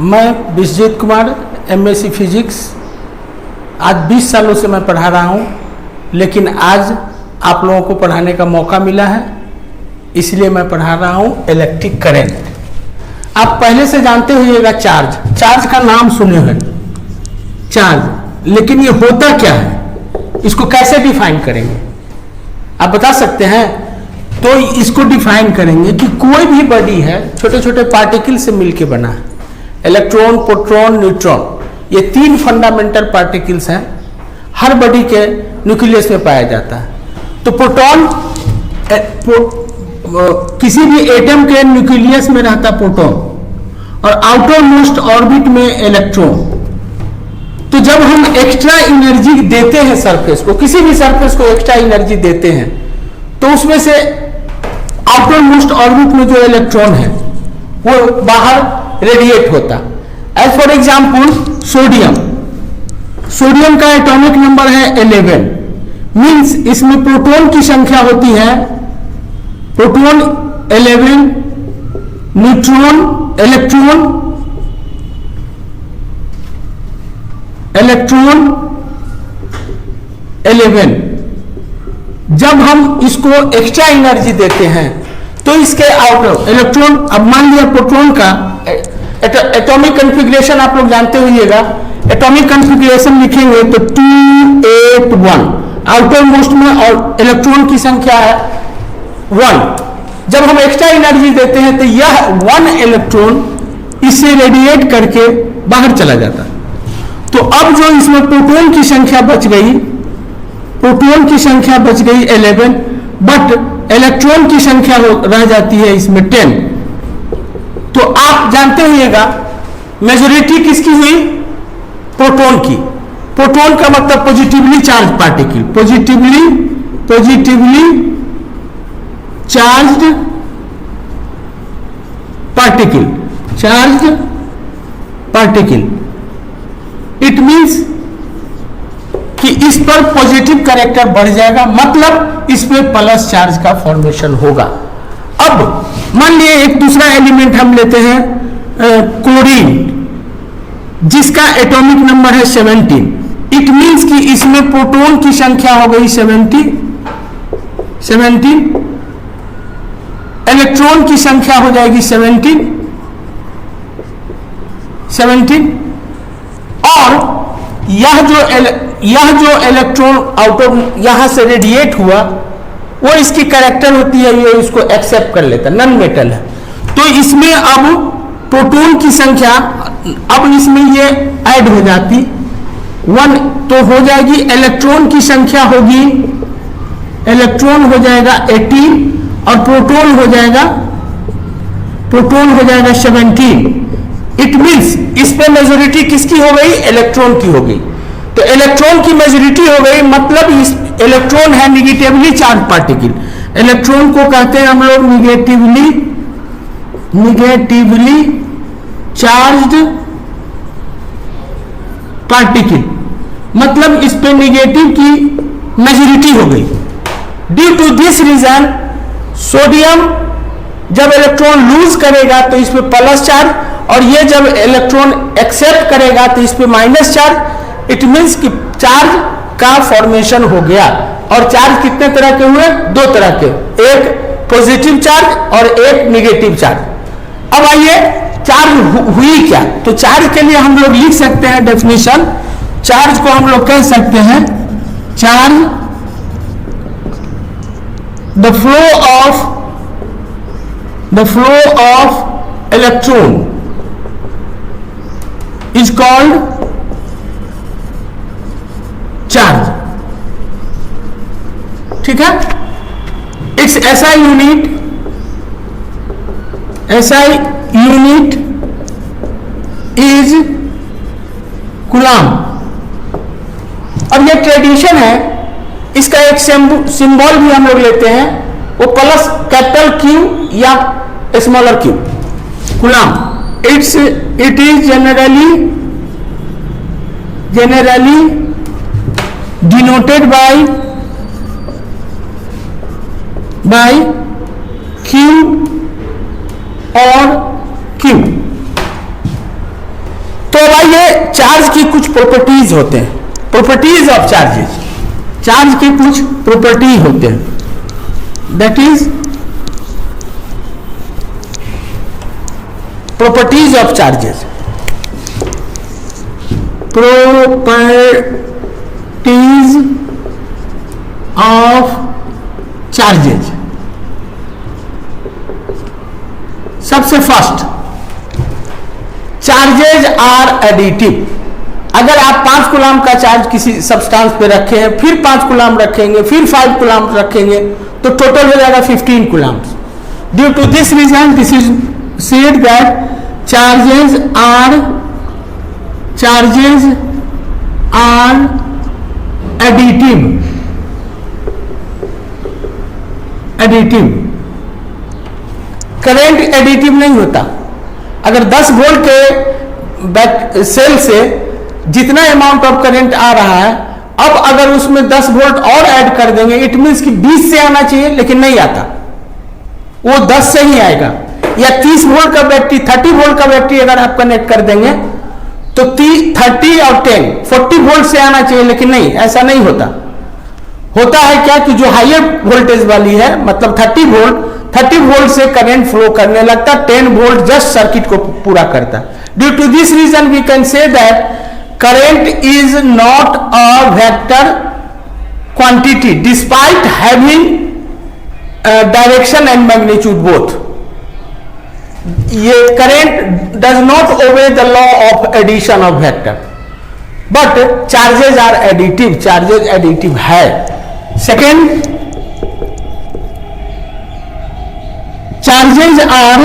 मैं Vishwajeet Kumar MSc physics आज 20 सालों से मैं पढ़ा रहा हूँ, लेकिन आज आप लोगों को पढ़ाने का मौका मिला है, इसलिए मैं पढ़ा रहा हूँ इलेक्ट्रिक करंट। आप पहले से जानते होइएगा चार्ज का नाम सुने हैं चार्ज, लेकिन ये होता क्या है, इसको कैसे डिफाइन करेंगे आप बता सकते हैं? तो इसको डिफाइन करेंगे कि कोई भी बॉडी है छोटे छोटे पार्टिकल से मिलकर बना है। इलेक्ट्रॉन, प्रोटॉन, न्यूट्रॉन, ये 3 फंडामेंटल पार्टिकल्स हैं, हर बॉडी के न्यूक्लियस में पाया जाता है। तो प्रोटॉन किसी भी एटम के न्यूक्लियस में रहता प्रोटॉन और आउटर मोस्ट ऑर्बिट में इलेक्ट्रॉन। तो जब हम एक्स्ट्रा एनर्जी देते हैं सरफेस को, किसी भी सरफेस को एक्स्ट्रा एनर्जी देते हैं, तो उसमें से आउटर मोस्ट ऑर्बिट में जो इलेक्ट्रॉन है वो बाहर रेडिएट होता। एज फॉर एग्जांपल सोडियम का एटॉमिक नंबर है 11, मींस इसमें प्रोटॉन की संख्या होती है प्रोटॉन 11, न्यूट्रॉन इलेक्ट्रॉन 11। जब हम इसको एक्स्ट्रा एनर्जी देते हैं तो इसके आउटर इलेक्ट्रॉन, अब मान लिया प्रोटॉन का एटॉमिक कॉन्फ़िगरेशन आप लोग जानते होइएगा, एटॉमिक कॉन्फ़िगरेशन लिखेंगे तो 281 आउटर मोस्ट में, और इलेक्ट्रॉन की संख्या है 1। जब हम एक्स्ट्रा एनर्जी देते हैं तो यह 1 इलेक्ट्रॉन इससे रेडिएट करके बाहर चला जाता है। तो अब जो इसमें प्रोटॉन की संख्या बच गई, 11, बट इलेक्ट्रॉन की संख्या रह जाती है इसमें 10। तो आप जानते होइएगा मेजॉरिटी किसकी हुई? प्रोटॉन की। प्रोटॉन का मतलब positively charge particle, positively charged particle. It means कि इस पर पॉजिटिव कैरेक्टर बढ़ जाएगा, मतलब इस पे प्लस चार्ज का फॉर्मेशन होगा। अब मान लिए एक दूसरा एलिमेंट हम लेते हैं क्लोरीन, जिसका एटॉमिक नंबर है 17। इट मींस कि इसमें प्रोटॉन की संख्या हो गई 17, इलेक्ट्रॉन की संख्या हो जाएगी 17, और यह जो इलेक्ट्रॉन आउटर यहां से रेडिएट हुआ वो इसकी कैरेक्टर होती है, ये इसको एक्सेप्ट कर लेता, नॉन मेटल है। तो इसमें अब प्रोटॉन की संख्या अब इसमें ये ऐड हो जाती 1, तो हो जाएगी इलेक्ट्रॉन की संख्या होगी, इलेक्ट्रॉन हो जाएगा 18 और प्रोटॉन हो जाएगा 17। इट मींस इस पे मेजॉरिटी किसकी हो गई? इलेक्ट्रॉन की हो गई। तो इलेक्ट्रॉन की मेजॉरिटी हो गई, मतलब इस इलेक्ट्रॉन है निगेटिवली चार्ज पार्टिकल। इलेक्ट्रॉन को कहते हैं हम लोग निगेटिवली चार्ज्ड पार्टिकल, मतलब इस पे निगेटिव की मेजॉरिटी हो गई। Due to this reason sodium जब इलेक्ट्रॉन लूज करेगा तो इस पे प्लस चार्ज, और ये जब इलेक्ट्रॉन एक्सेप्ट करेगा तो इस पे माइनस चार्ज। इट मींस कि चार्ज का फॉर्मेशन हो गया। और चार्ज कितने तरह के हुए? 2 तरह के, एक पॉजिटिव चार्ज और एक नेगेटिव चार्ज। अब आइए चार्ज हुई क्या? तो चार्ज के लिए हम लोग लिख सकते हैं डेफिनेशन। चार्ज को हम लोग कह सकते हैं charge the flow of electron is called charge। ठीक है, its SI unit is coulomb. अब ये ट्रेडिशन है, इसका एक सिंबल भी हम लोग लेते हैं, वो प्लस कैपिटल Q या smaller Q, coulomb. It is generally denoted by Q or Q। आगे चार्ज की कुछ प्रॉपर्टीज होते हैं, प्रॉपर्टीज ऑफ चार्जेस, चार्ज की कुछ प्रॉपर्टी होते हैं, that is properties of charges, properties of charges. सबसे फर्स्ट, चार्जेज आर एडिटिव। अगर आप 5 कूलम का चार्ज किसी सब्सटेंस पे रखे हैं, फिर 5 कूलम रखेंगे, फिर 5 कूलम रखेंगे, तो टोटल हो जाएगा 15 coulombs. Due to this reason this is said that charges are additive. Current additive नहीं होता। अगर 10 वोल्ट के सेल से जितना अमाउंट ऑफ करंट आ रहा है, अब अगर उसमें 10 वोल्ट और ऐड कर देंगे, इट मींस कि 20 से आना चाहिए लेकिन नहीं आता, वो 10 से ही आएगा। या 30 वोल्ट का बैटरी, 30 वोल्ट का बैटरी अगर आप कनेक्ट कर देंगे तो 30 और 10 40 वोल्ट से आना चाहिए, लेकिन नहीं, ऐसा नहीं होता। होता है क्या कि जो हायर वोल्टेज वाली है, मतलब 30 वोल्ट से करंट फ्लो करने लगता, 10 वोल्ट जस्ट सर्किट को पूरा करता। Due to this reason we can say that current is not a vector quantity despite having direction and magnitude both. ये current does not obey the law of addition of vector, but charges are additive, charges additive है। Second, charges are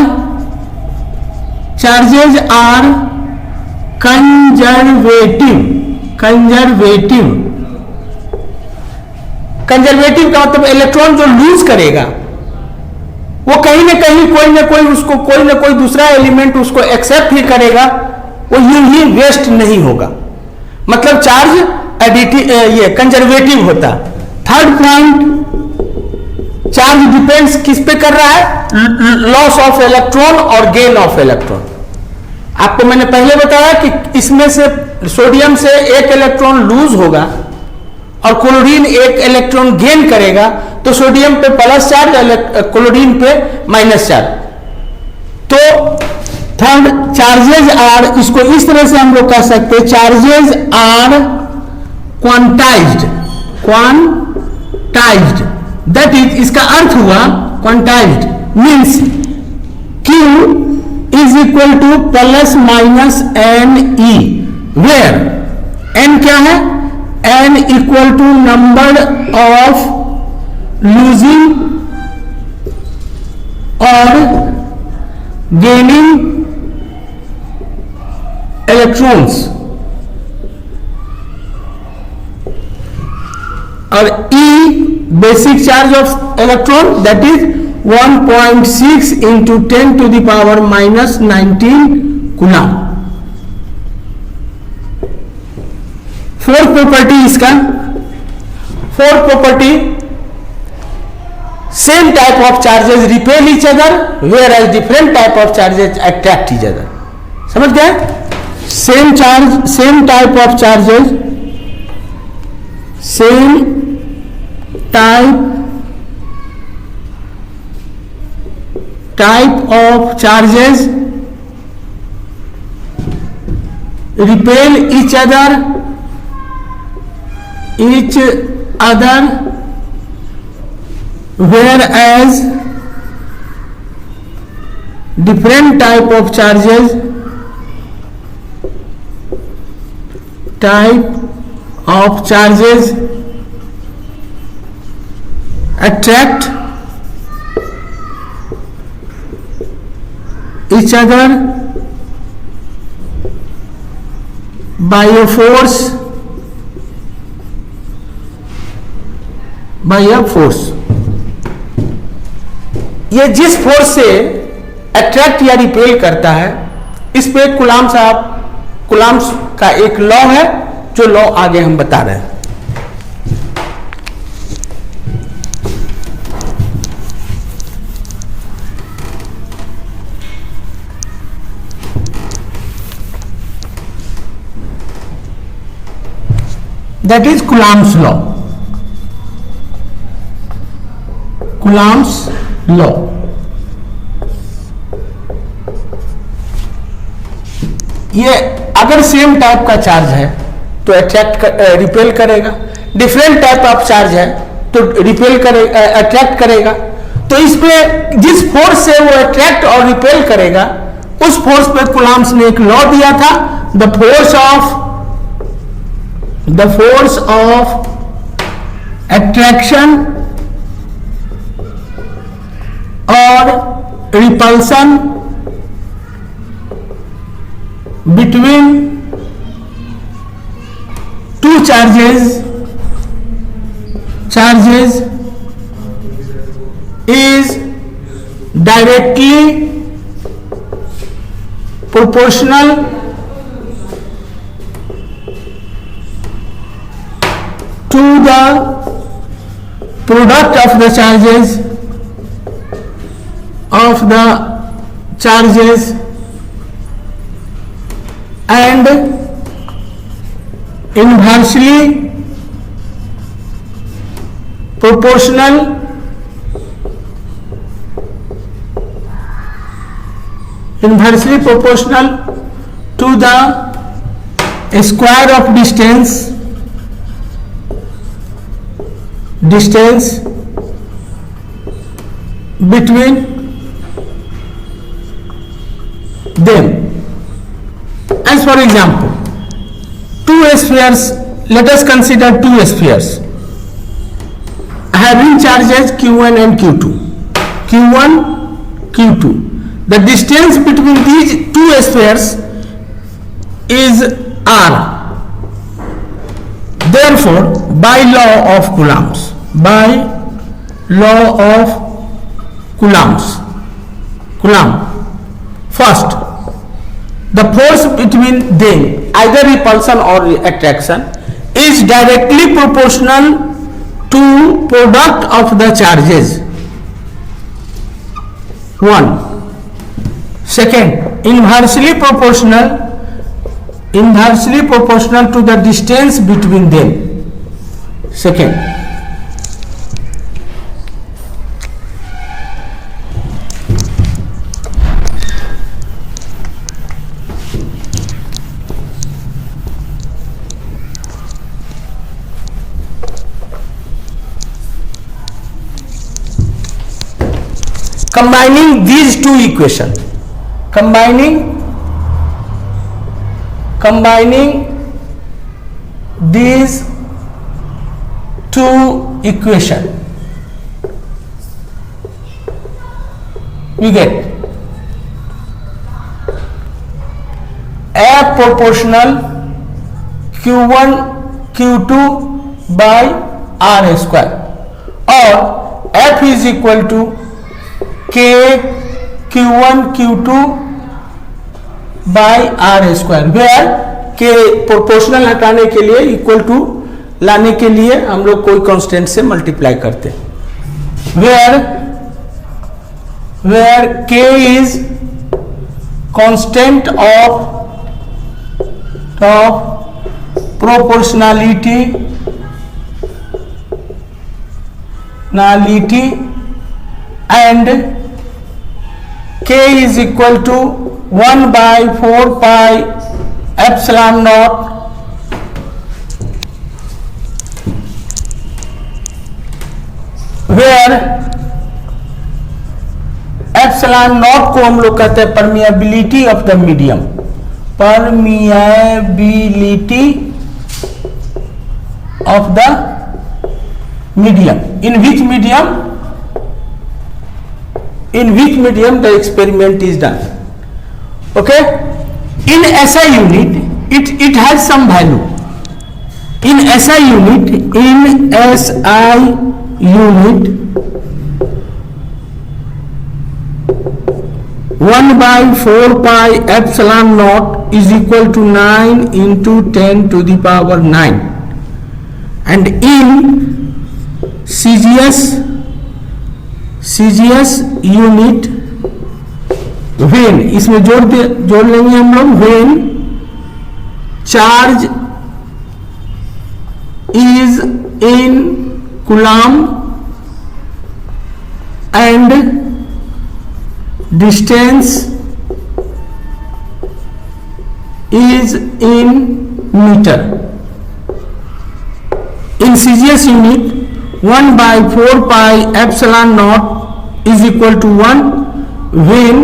conservative. Conservative का मतलब electron जो loose करेगा वो कहीं ना कहीं कोई ना कोई दूसरा एलिमेंट उसको एक्सेप्ट ही करेगा, वो यूं ही वेस्ट नहीं होगा, मतलब चार्ज एडिटिव ये कंजर्वेटिव होता। थर्ड पॉइंट, चार्ज डिपेंड्स किस पे कर रहा है, लॉस ऑफ इलेक्ट्रॉन और गेन ऑफ इलेक्ट्रॉन। आपको मैंने पहले बताया कि इसमें से सोडियम से 1 इलेक्ट्रॉन लूज होगा और क्लोरीन 1 इलेक्ट्रॉन गेन करेगा, तो सोडियम पे प्लस चार्ज, क्लोरीन पे माइनस चार्ज। तो थर्ड, चार्जेज आर, इसको इस तरह से हम लोग कह सकते हैं, charges are quantized. That is, इसका अर्थ हुआ quantized means Q is equal to plus minus n e, where n क्या है, n equal to number of losing और गेनिंग इलेक्ट्रॉन्स, और E basic charge of electron, that is 1.6 into 10 to the power minus 19 coulomb. Fourth property इसका, fourth property, same type of charges repel each other whereas different type of charges attract each other. समझ गए? Same type of charges, same type of charges repel each other whereas different type of charges attract each other by a force ये जिस force से attract या repel करता है, इस पे कुलाम्स का एक लॉ है, जो लॉ आगे हम बता रहे हैं। that is Coulomb's law. Coulomb's law. ये अगर सेम टाइप का चार्ज है तो रिपेल करेगा, डिफरेंट टाइप ऑफ चार्ज है तो रिपेल करेगा, अट्रैक्ट करेगा। तो इस पे जिस फोर्स से वो अट्रैक्ट और रिपेल करेगा उस फोर्स पे कूलम्ब्स ने एक लॉ दिया था, द फोर्स ऑफ अट्रैक्शन और repulsion between two charges is directly proportional to the product of the charges and inversely proportional to the square of distance between them. As for example, two spheres, let us consider two spheres having charges q1 and q2. The distance between these two spheres is r. Therefore, by law of Coulomb, first, the force between them, either repulsion or attraction, is directly proportional to product of the charges. 1. Second, inversely proportional to the distance between them. Second. Combining these two equations, combining these two equations, we get F proportional Q1 Q2 by R square, or F is equal to K Q1 Q2 by R square, where K proportional हटाने के लिए equal to लाने के लिए हम लोग कोई constant से मल्टीप्लाई करते हैं, where K is constant of proportionality and K is equal to 1 by 4 pi epsilon naught where epsilon naught को हम लोग कहते हैं permeability of the medium, permeability of the medium, in which medium the experiment is done. Okay, in SI unit it has some value. In SI unit 1 by 4 pi epsilon naught is equal to 9 into 10 to the power 9, and in CGS unit when, इसमें जोड़ लेंगे हम लोग, when charge is in coulomb and distance is in meter. In CGS unit, 1 by 4 pi epsilon naught is equal to 1 when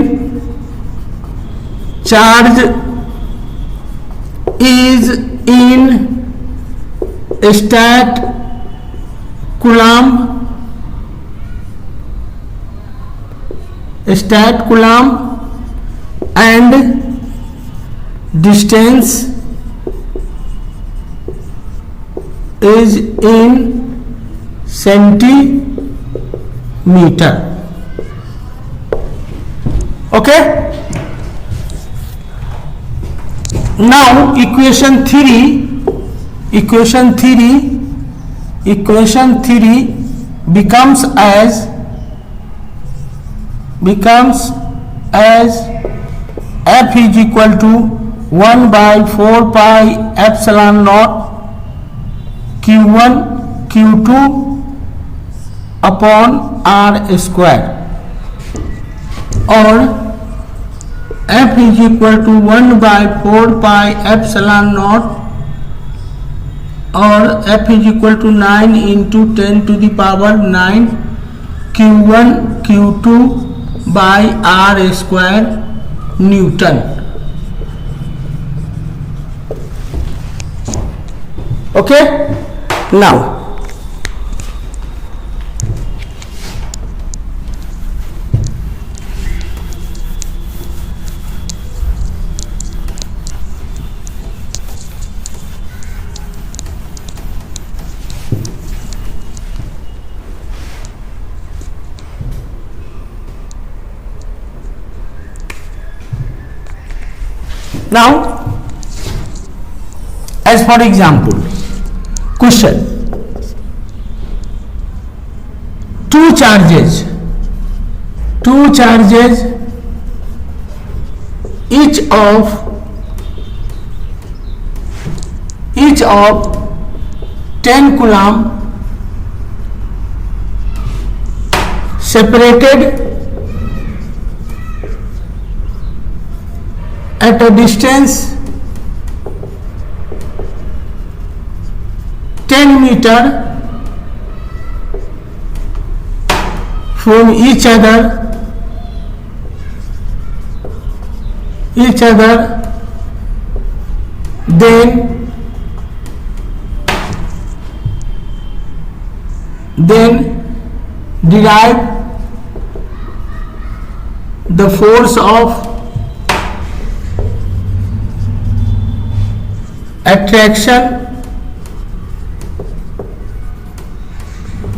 charge is in stat coulomb and distance is in centimeter. Okay, now equation 3 becomes as f is equal to 1 by 4 pi epsilon naught q1 q2 upon r square, or f is equal to 1 by 4 pi epsilon naught, or f is equal to 9 into 10 to the power 9 q1 q2 by r square Newton. Okay, now as for example, question: two charges each of 10 coulomb separated at a distance 10 meter from each other, then derive the force of attraction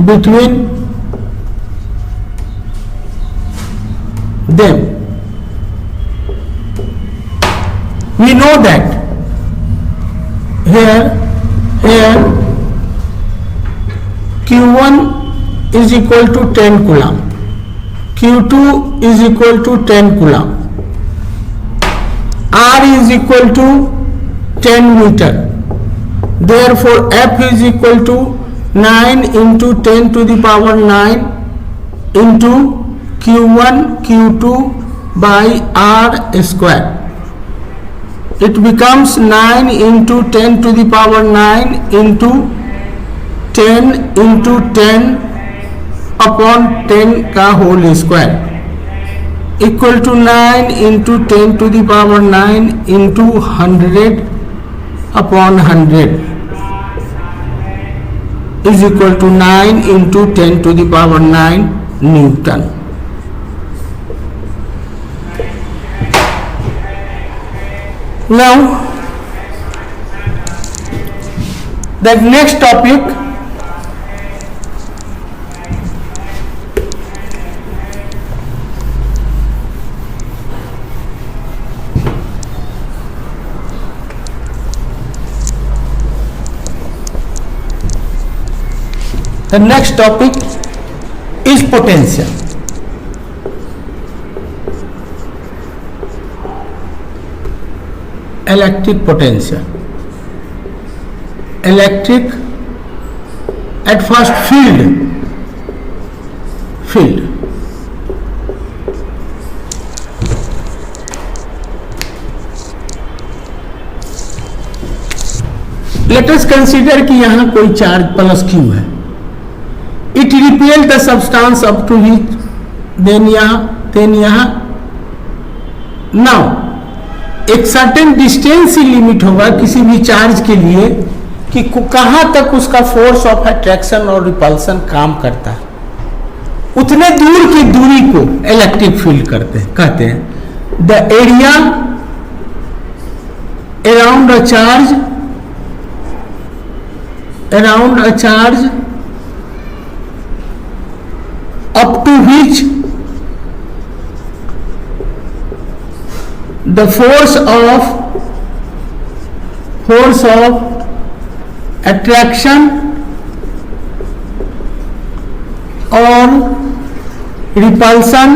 between them. We know that here Q1 is equal to 10 coulomb, Q2 is equal to 10 coulomb, R is equal to 10 meter. Therefore F is equal to 9 into 10 to the power 9 into Q1 Q2 by R square. It becomes 9 into 10 to the power 9 into 10 into 10 upon 10 का whole square equal to 9 into 10 to the power 9 into 100 upon 100 is equal to 9 into 10 to the power 9 Newton. Now the next topic is potential. Electric potential. Electric at first field. Let us consider कि यहां कोई charge plus Q है. It repel the substance up to which then यहाँ now एक certain distance ही limit होगा किसी भी charge के लिए कि कहां तक उसका फोर्स ऑफ अट्रैक्शन और रिपल्सन काम करता है. उतने दूर की दूरी को इलेक्ट्रिक फील्ड कहते हैं. The area around a charge up to which the force of attraction or repulsion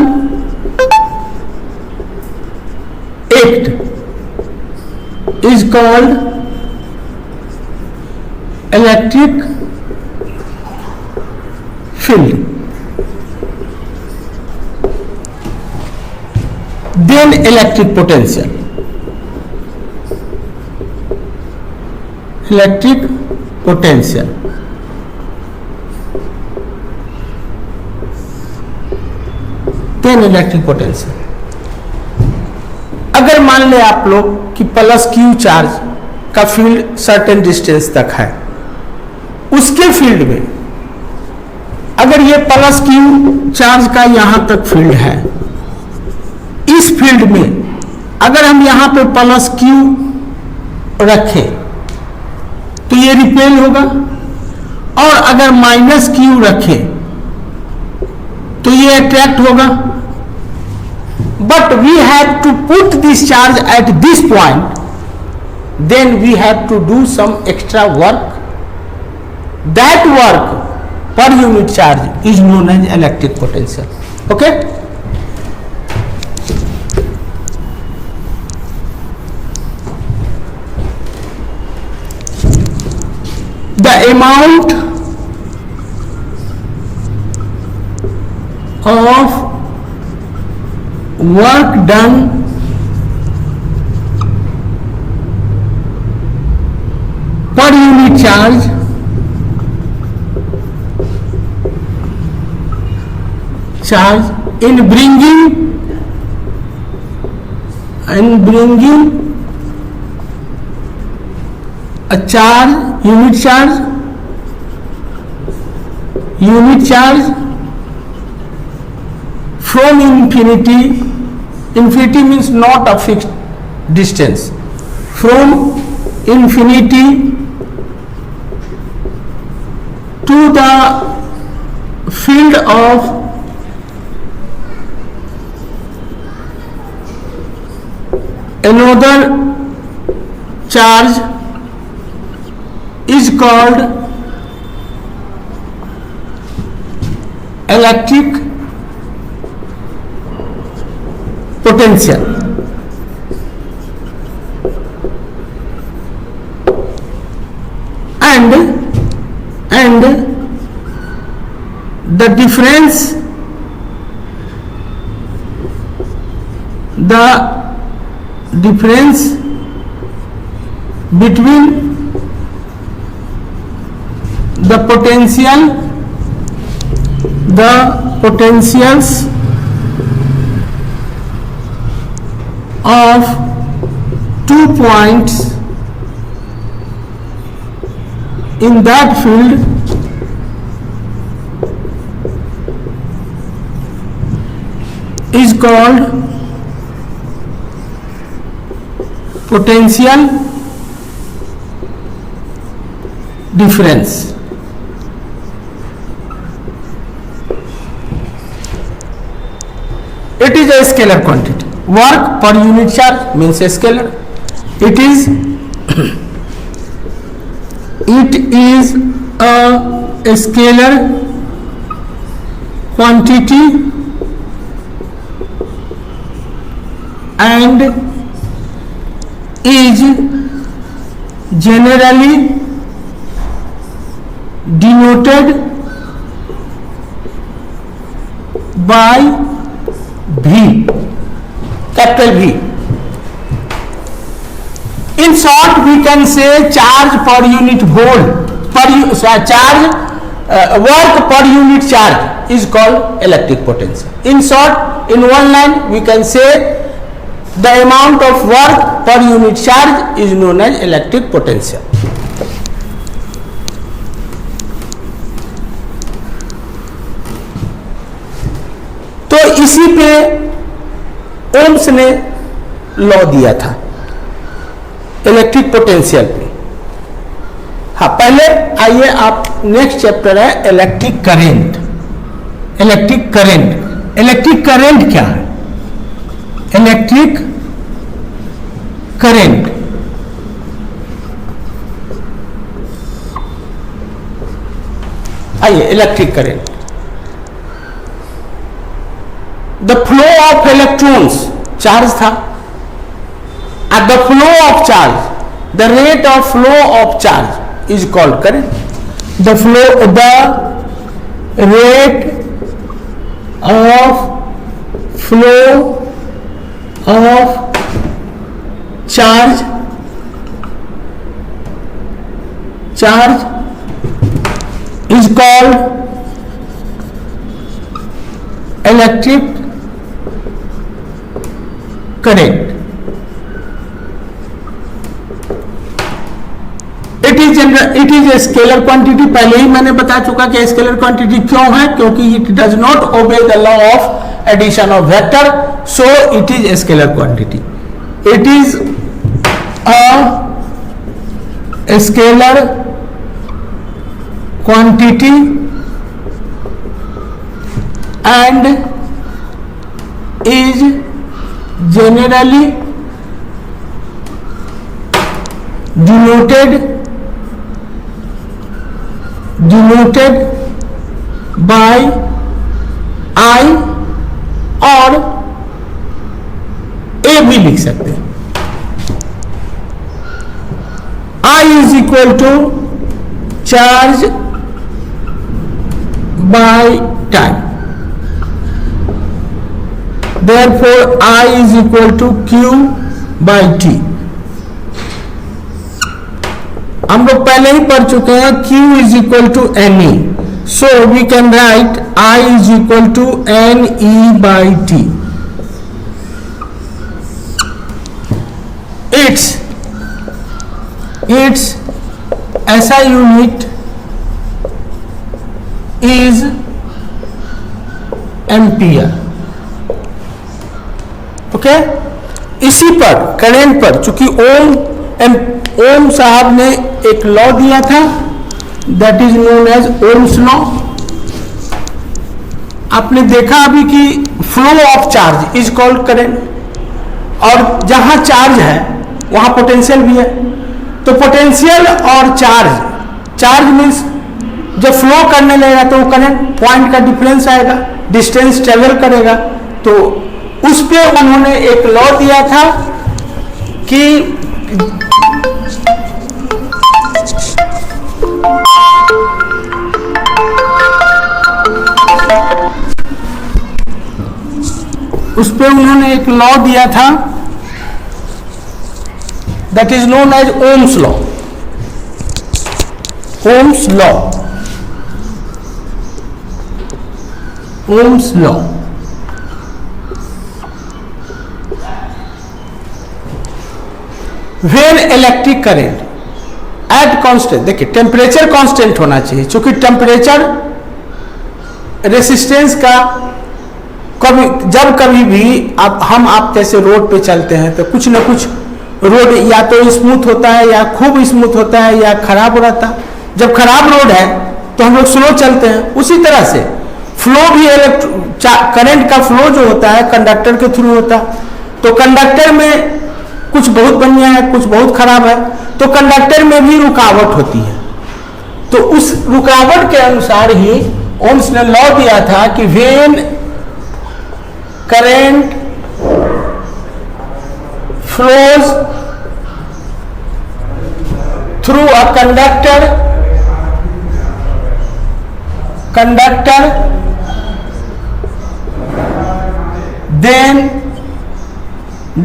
act is called electric field. Then electric potential. Then electric potential. अगर मान ले आप लोग कि प्लस Q चार्ज का फील्ड सर्टेन डिस्टेंस तक है, उसके फील्ड में अगर ये प्लस Q चार्ज का यहां तक फील्ड है, इस फील्ड में अगर हम यहां पे प्लस Q रखें तो ये रिपेल होगा, और अगर माइनस Q रखें तो ये अट्रैक्ट होगा. But we have to put this charge at this point, then we have to do some extra work. That work per unit charge is known as electric potential. Okay, the amount of work done per unit charge in bringing a charge, unit charge from infinity means not a fixed distance, from infinity to the field of another charge is called electric potential. And the difference between the potentials of 2 points in that field is called potential difference. It is a scalar quantity. Work per unit charge means a scalar. It is a scalar quantity and is generally denoted by V, capital V. In short, we can say charge per unit volt, work per unit charge is called electric potential. In short, in one line, we can say the amount of work per unit charge is known as electric potential. तो इसी पे ohms ने law दिया था electric potential पे. हाँ, पहले आइए आप नेक्स्ट चैप्टर है electric current. Electric current, electric current क्या है? इलेक्ट्रिक करंट आइए electric current. The flow of electrons, charge था, at the flow of charge, the rate of flow of charge is called current. The rate of flow of charge is called electric current. It is a scalar quantity. पहले ही मैंने बता चुका कि scalar quantity क्यों है, क्योंकि it does not obey the law of addition of vector, so it is a scalar quantity. It is a scalar quantity and is generally denoted by I और A भी लिख सकते हैं. I is equal to charge by time. Therefore, I is equal to Q by T. हम लोग पहले ही पढ़ चुके हैं Q is equal to NE. So we can write I is equal to NE by T. Its SI unit is ampere. Okay, इसी पर current पर चूंकि ओम साहब ने एक लॉ दिया था that is known as Ohm's law. आपने देखा अभी कि flow of charge is called current, और जहां चार्ज है वहां पोटेंशियल भी है. तो पोटेंशियल और चार्ज मीन्स जब फ्लो करने लगेगा तो वो करंट पॉइंट का डिफरेंस आएगा, डिस्टेंस ट्रेवल करेगा. तो उस पे उन्होंने एक लॉ दिया था कि that is known as Ohm's law. Ohm's law when electric current at constant, देखिए टेम्परेचर कांस्टेंट होना चाहिए, क्योंकि टेम्परेचर रेसिस्टेंस का जब कभी भी आप जैसे रोड पे चलते हैं तो कुछ ना कुछ रोड या तो स्मूथ होता है या खूब स्मूथ होता है या खराब हो रहता है. जब खराब रोड है तो हम लोग स्लो चलते हैं. उसी तरह से फ्लो भी करंट का फ्लो जो होता है कंडक्टर के थ्रू होता है. तो कंडक्टर में कुछ बहुत बढ़िया है, कुछ बहुत खराब है, तो कंडक्टर में भी रुकावट होती है. तो उस रुकावट के अनुसार ही ओम्स ने लॉ दिया था कि when current flows through a conductor conductor, then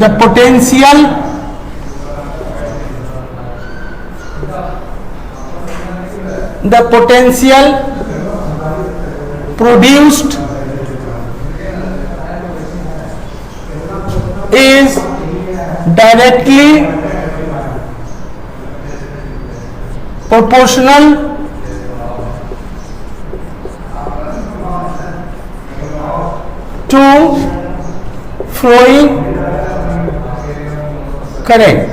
the potential produced is directly proportional to flowing current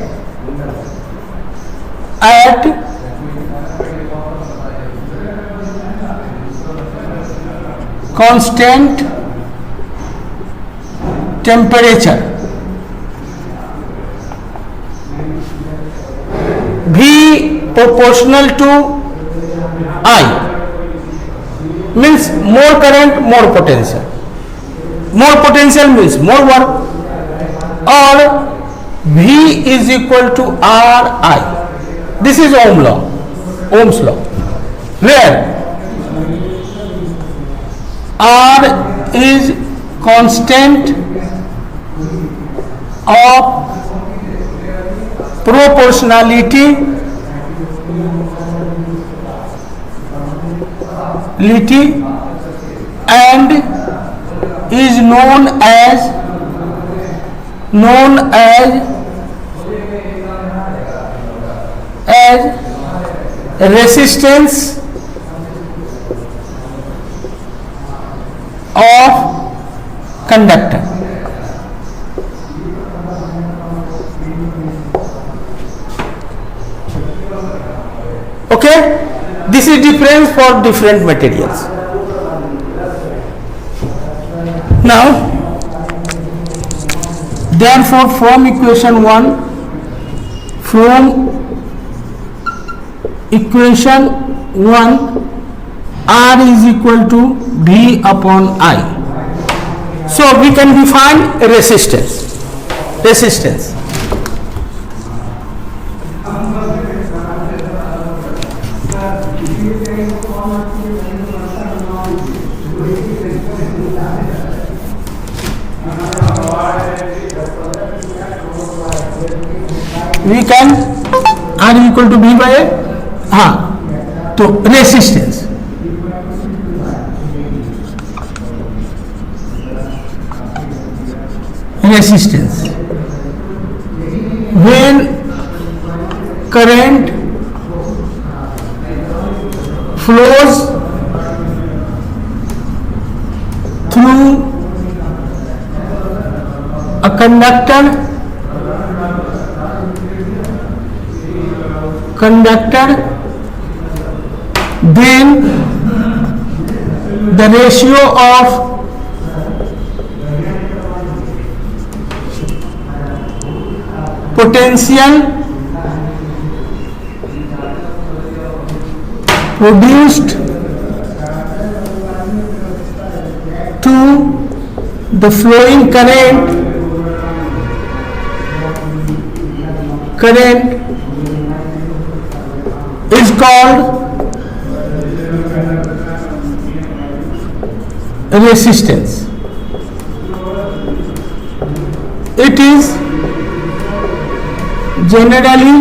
at constant temperature. V proportional to I means more current, more potential. More potential means more work, or V is equal to RI. This is Ohm's law, where R is constant of proportionality and is known as resistance of conductor. Okay, this is difference for different materials. Now, therefore, from equation 1, R is equal to V upon I. So we can define resistance. We can R is equal to V by A. तो resistance when current flows through a conductor, then the ratio of potential produced to the flowing current is called resistance. It is generally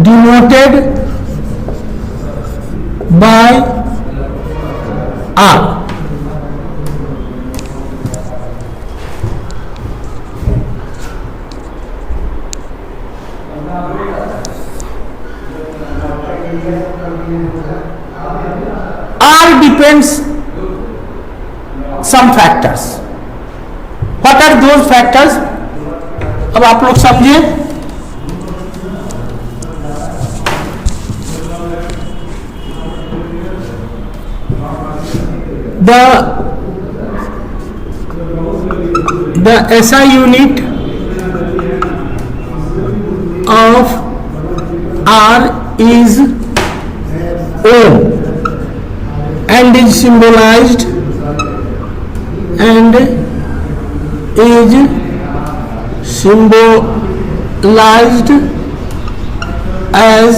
denoted by R. R depends some factors. What are those factors? अब आप लोग समझिए. The SI unit of R is ohm and is symbolized as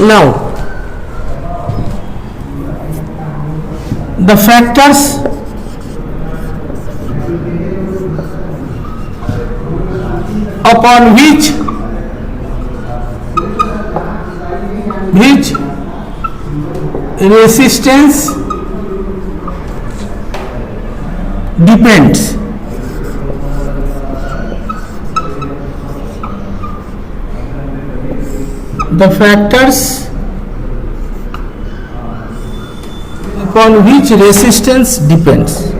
Now, the factors upon which resistance depends. The factors upon which resistance depends.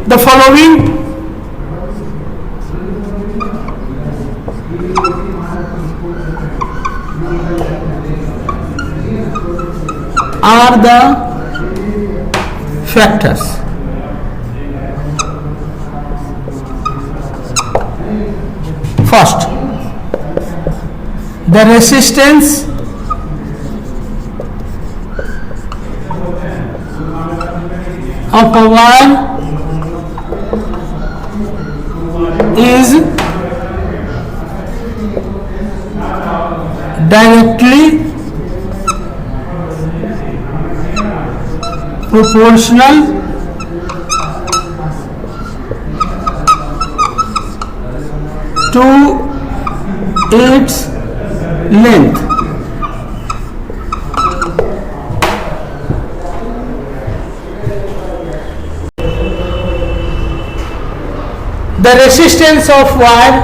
The following are the factors. First, the resistance of a wire is directly proportional to its length. The resistance of wire,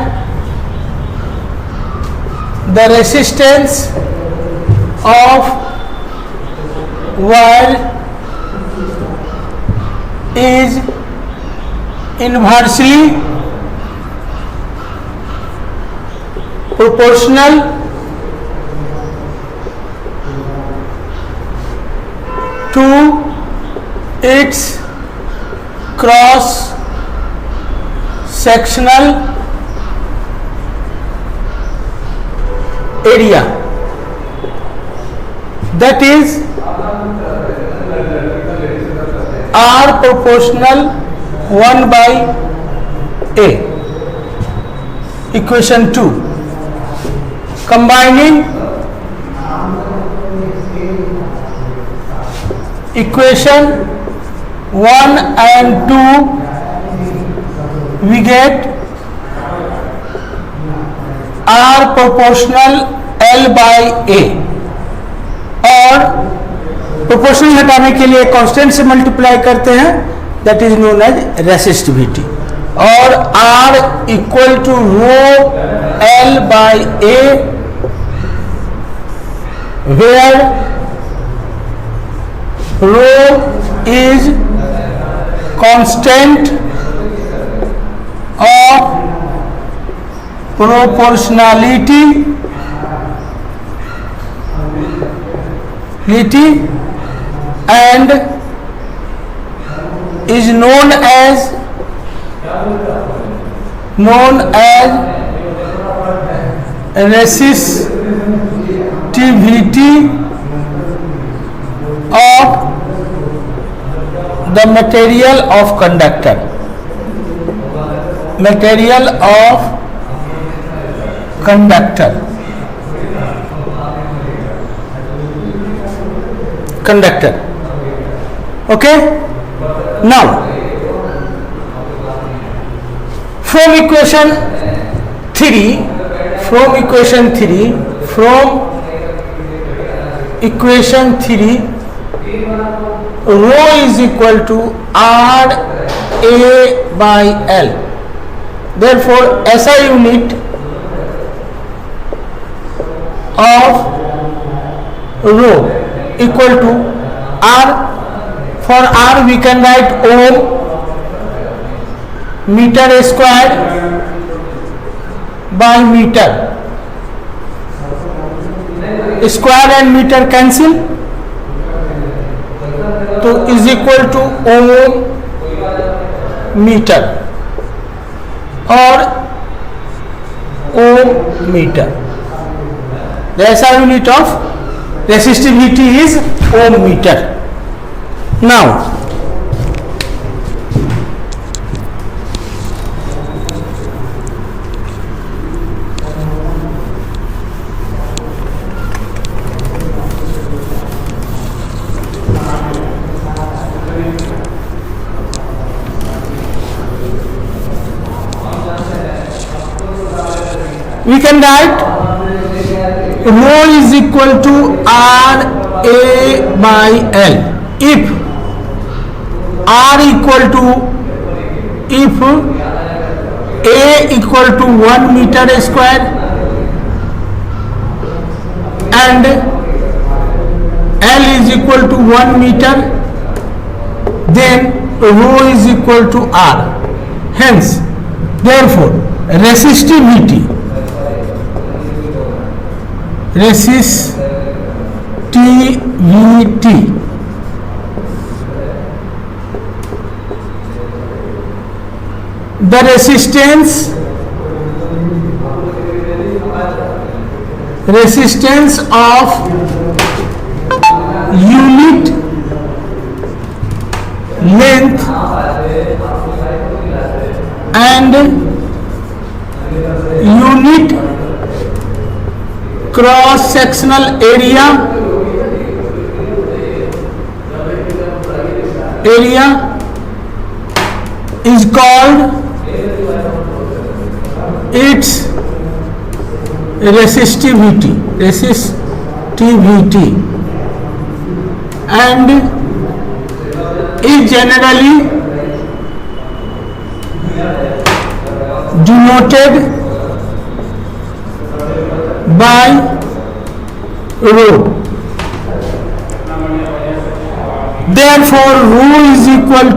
is inversely proportional to its cross sectional area, that is R proportional 1 by A. Equation 2. Combining equation 1 and 2, we get R proportional L by A, और proportional हटाने के लिए constant से multiply करते हैं, that is known as resistivity, और R equal to rho L by A, where rho is constant of proportionality and is known as resistivity of the material of conductor. Conductor. Okay, now from equation 3 rho is equal to R A by L. Therefore SI unit of rho equal to R. For R we can write ohm, meter square by meter, square and meter cancel, तो is equal to ohm meter और ohm meter. The SI unit of resistivity is ohm meter. Now we can write rho is equal to RA by L. If R equal to, if A equal to 1 meter square and L is equal to 1 meter, then rho is equal to R. Hence, therefore, resistivity the resistance of unit length and unit cross sectional area is called its resistivity and is generally denoted by rho. Therefore, rho is equal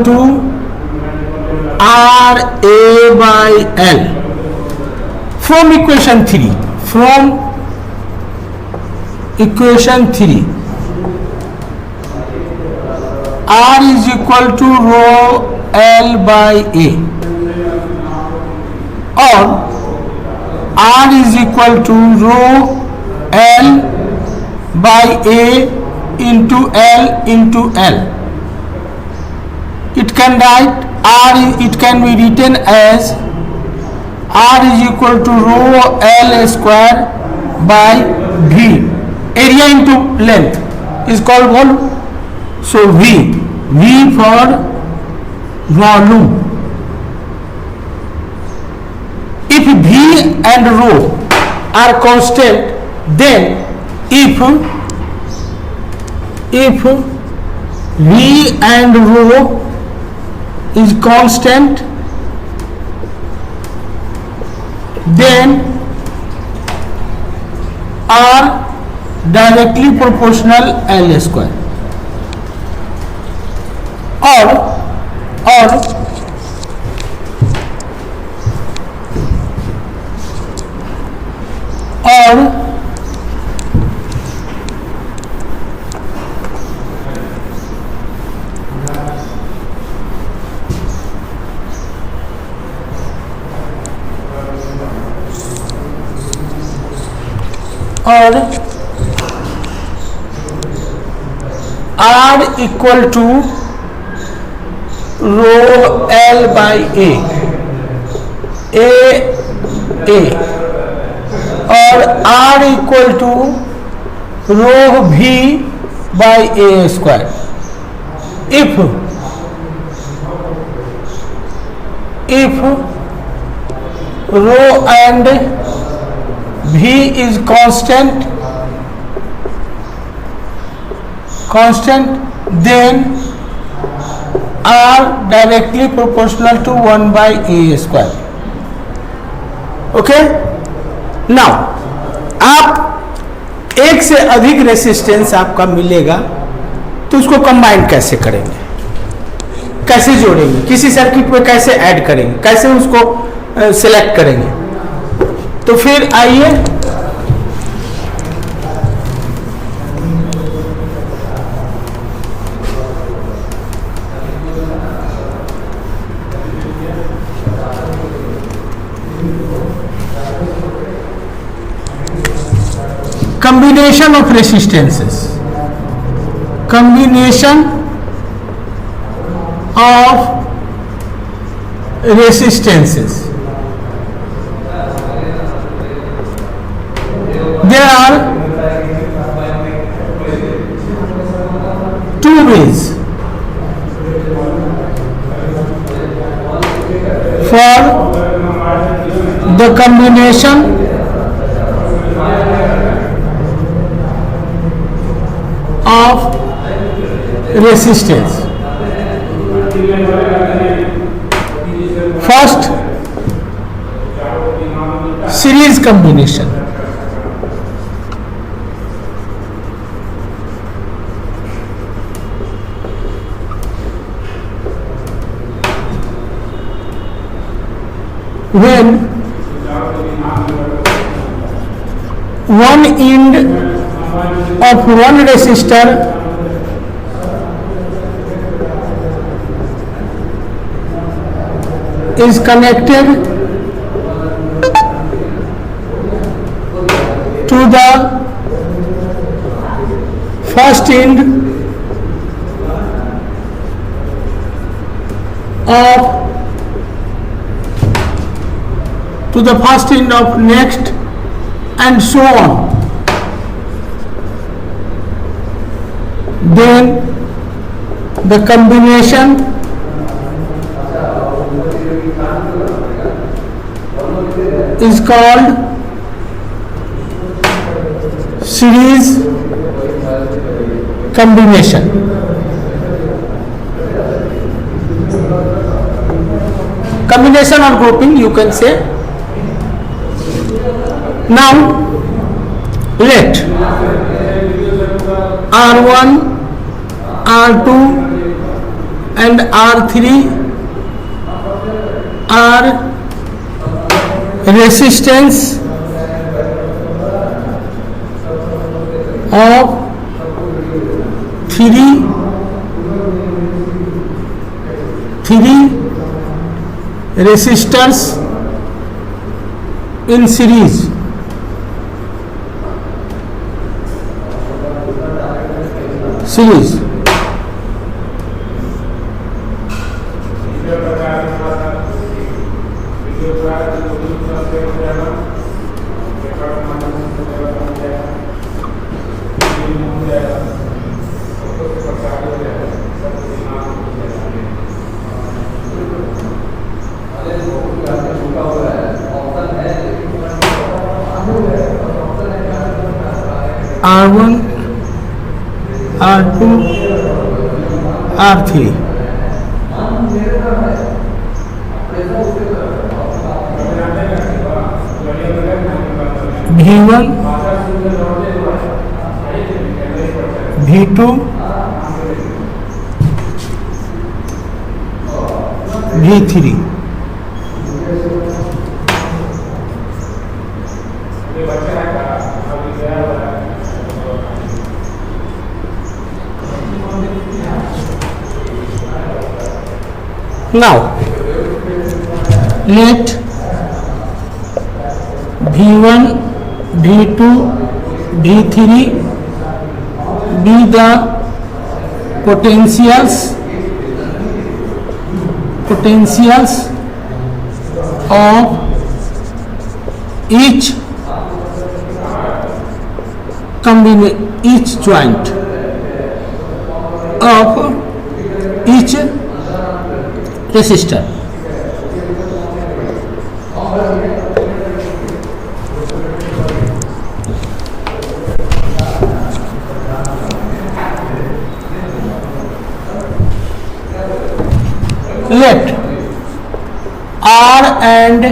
to RA by L. From equation 3, R is equal to rho L by A, or R is equal to rho L by A into L into L. It can write it can be written as R is equal to rho L square by V. Area into length is called volume. So V for volume. If V and rho are constant, then if V and rho is constant, then R directly proportional L square, or R equal to rho L by A, or R equal to rho V by A square. If rho and V is constant, then R directly proportional to 1 by A square. Okay? Now, आप एक से अधिक resistance आपका मिलेगा तो उसको combine कैसे करेंगे, कैसे जोड़ेंगे, किसी सर्किट में कैसे ऐड करेंगे, कैसे उसको सिलेक्ट करेंगे? तो फिर आइए combination of resistances, combination of resistances. There are two ways. combination of resistance. First, series combination. When one end of one resistor is connected to the first end of next, and so on, then the combination is called series combination. Combination or grouping, you can say. Now let R1, R2 and R3 are resistance of three resistors in series. R1, R2, R3. V1, V2, V3. Now let V1, V2, V3 be the potentials of each joint of each resistor. Let R and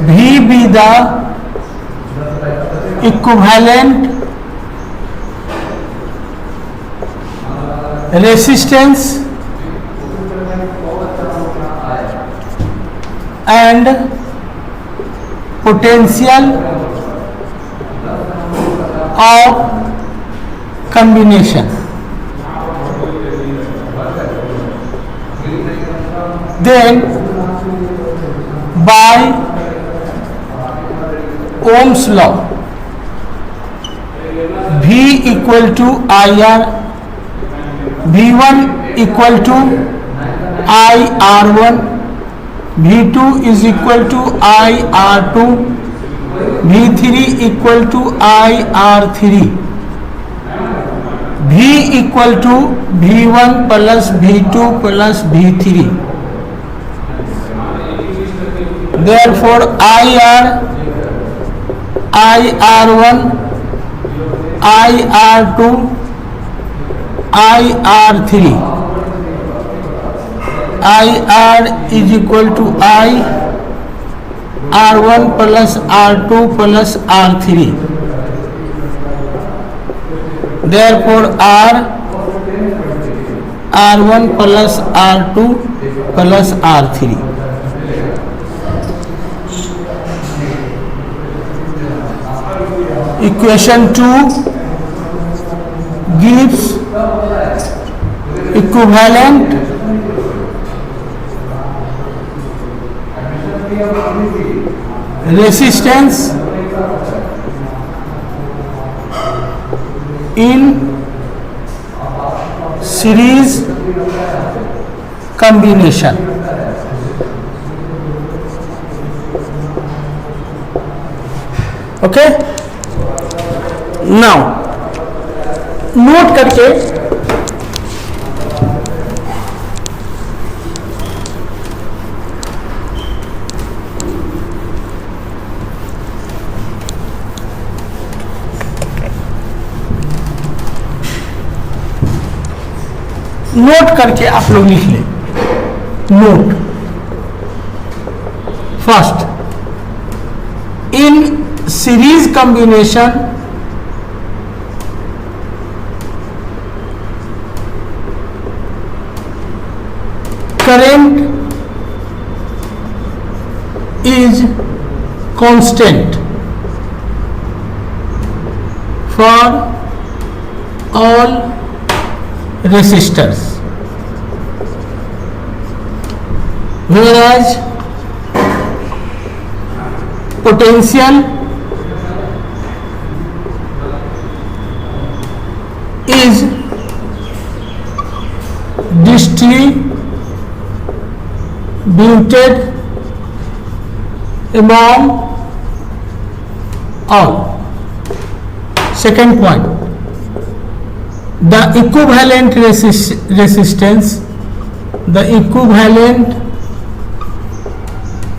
V be the equivalent resistance and potential of combination. Then by Ohm's law, V equal to IR, V1 equal to IR1, V2 is equal to IR2, V3 equal to IR3, V equal to V1 plus V2 plus V3. therefore IR1, IR2, IR3, IR is equal to R1 plus R2 plus R3. Therefore R1 plus R2 plus R3. Equation 2 gives equivalent resistance in series combination. Okay, now note करके आप लोग लिख लें। Node first, in series combination current is constant for all resistors, whereas potential is distributed among all. Second point, the equivalent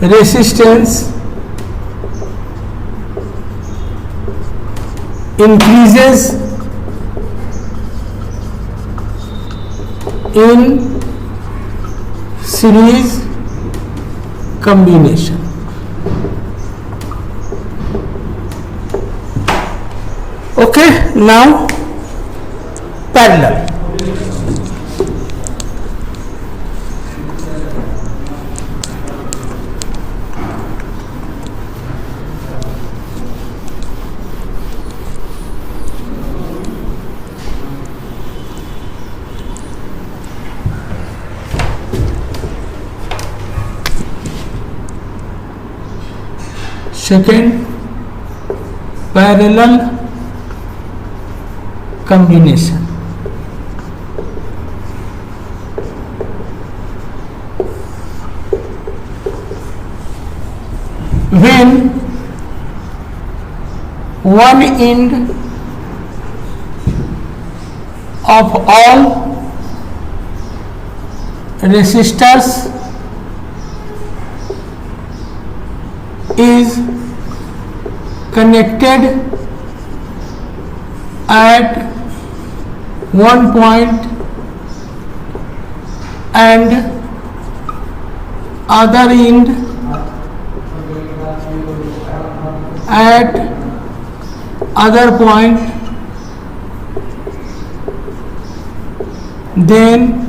resistance increases in series combination. Okay, now parallel. Second, parallel combination. When one end of all resistors is connected at one point and other end at other point, then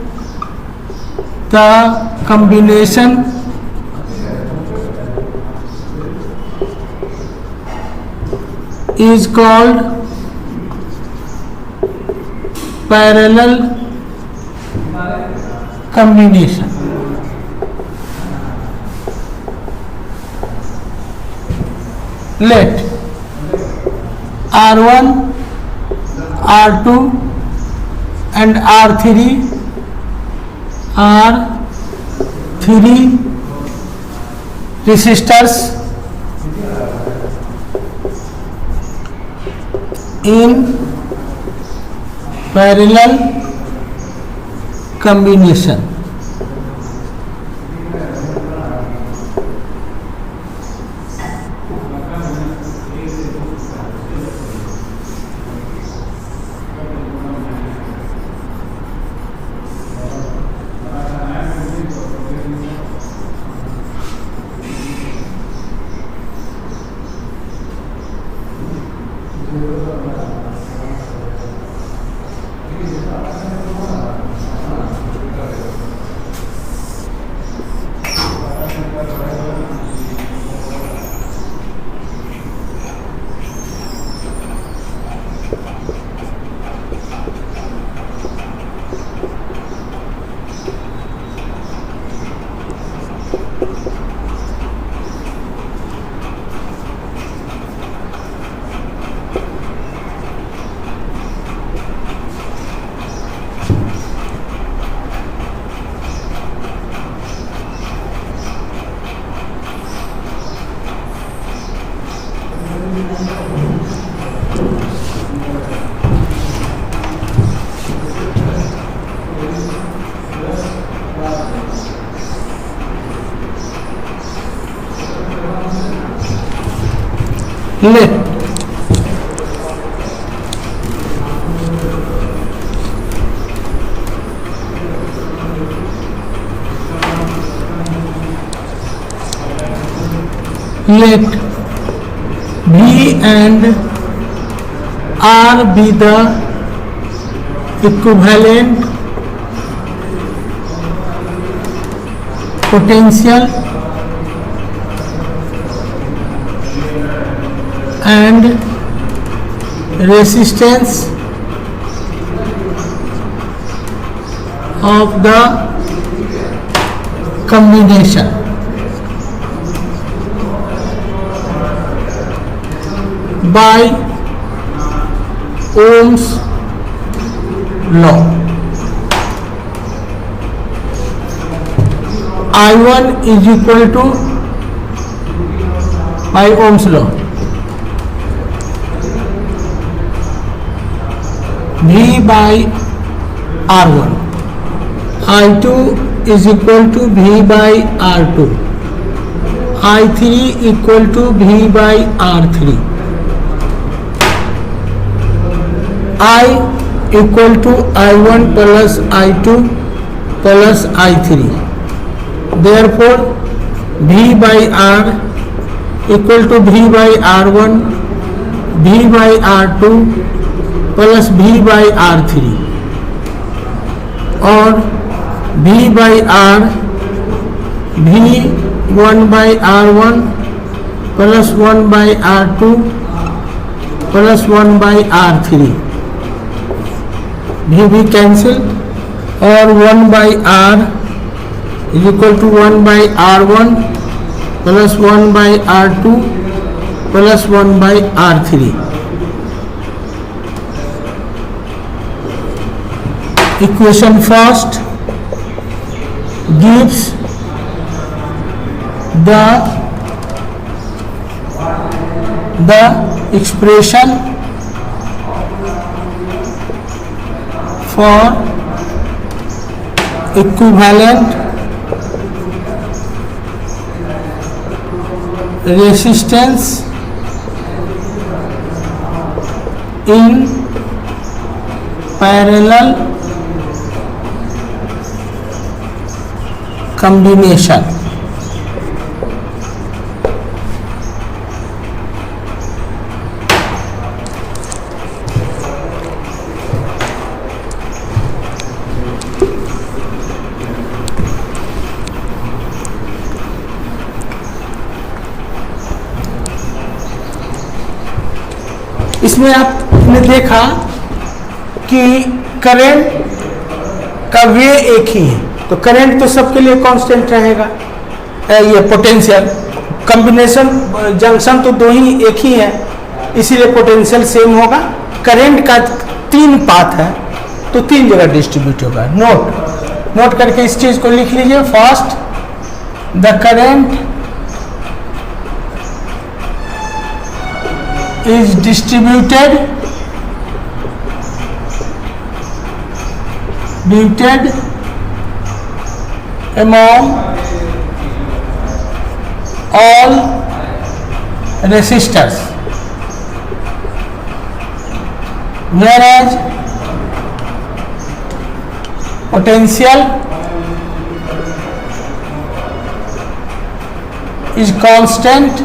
the combination is called parallel combination. Let R1, R2 and R3 are three resistors in parallel combination. Let let V and R be the equivalent potential and resistance of the combination. By Ohm's law. I1 is equal to, by Ohm's law, V by R1. I2 is equal to V by R2. I3 equal to V by R3. I equal to I1 plus I2 plus I3. Therefore, V by R equal to V by R1, V by R2 plus V by R3, और V by R V1 by R1 plus 1 by R2 plus 1 by R3. भी cancel, और 1 by R is equal to 1 by R1 plus 1 by R2 plus 1 by R3. Equation first gives the expression for equivalent resistance in parallel combination. इसमें आपने देखा कि current का वे एक ही है, तो करंट तो सबके लिए कांस्टेंट रहेगा। ये पोटेंशियल कॉम्बिनेशन जंक्शन तो दो ही एक ही है, इसीलिए पोटेंशियल सेम होगा। करंट का 3 पाथ है तो 3 जगह डिस्ट्रीब्यूट होगा। नोट करके इस चीज को लिख लीजिए। First, the current is distributed among all resistors, whereas potential is constant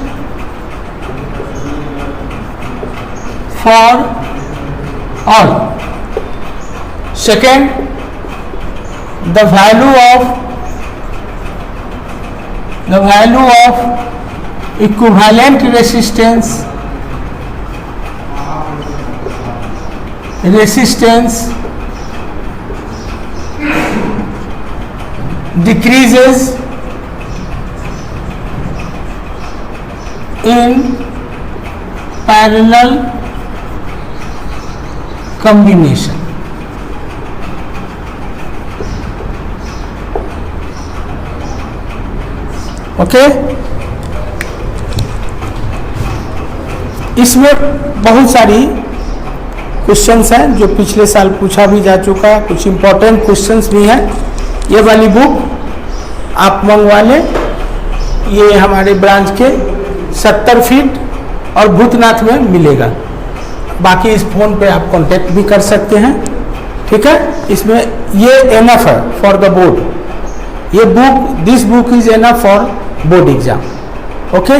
for all. Second, the value of equivalent resistance decreases in parallel combination. Okay, इसमें बहुत सारी क्वेश्चंस हैं जो पिछले साल पूछा भी जा चुका है, कुछ इंपॉर्टेंट क्वेश्चंस भी हैं। ये वाली बुक आप मंगवा लें, ये हमारे ब्रांच के 70 फीट और भूतनाथ में मिलेगा। बाकी इस फ़ोन पे आप कांटेक्ट भी कर सकते हैं, ठीक है। इसमें ये एनफ है फॉर द बोर्ड। ये book, this book is enough for board exam. Okay.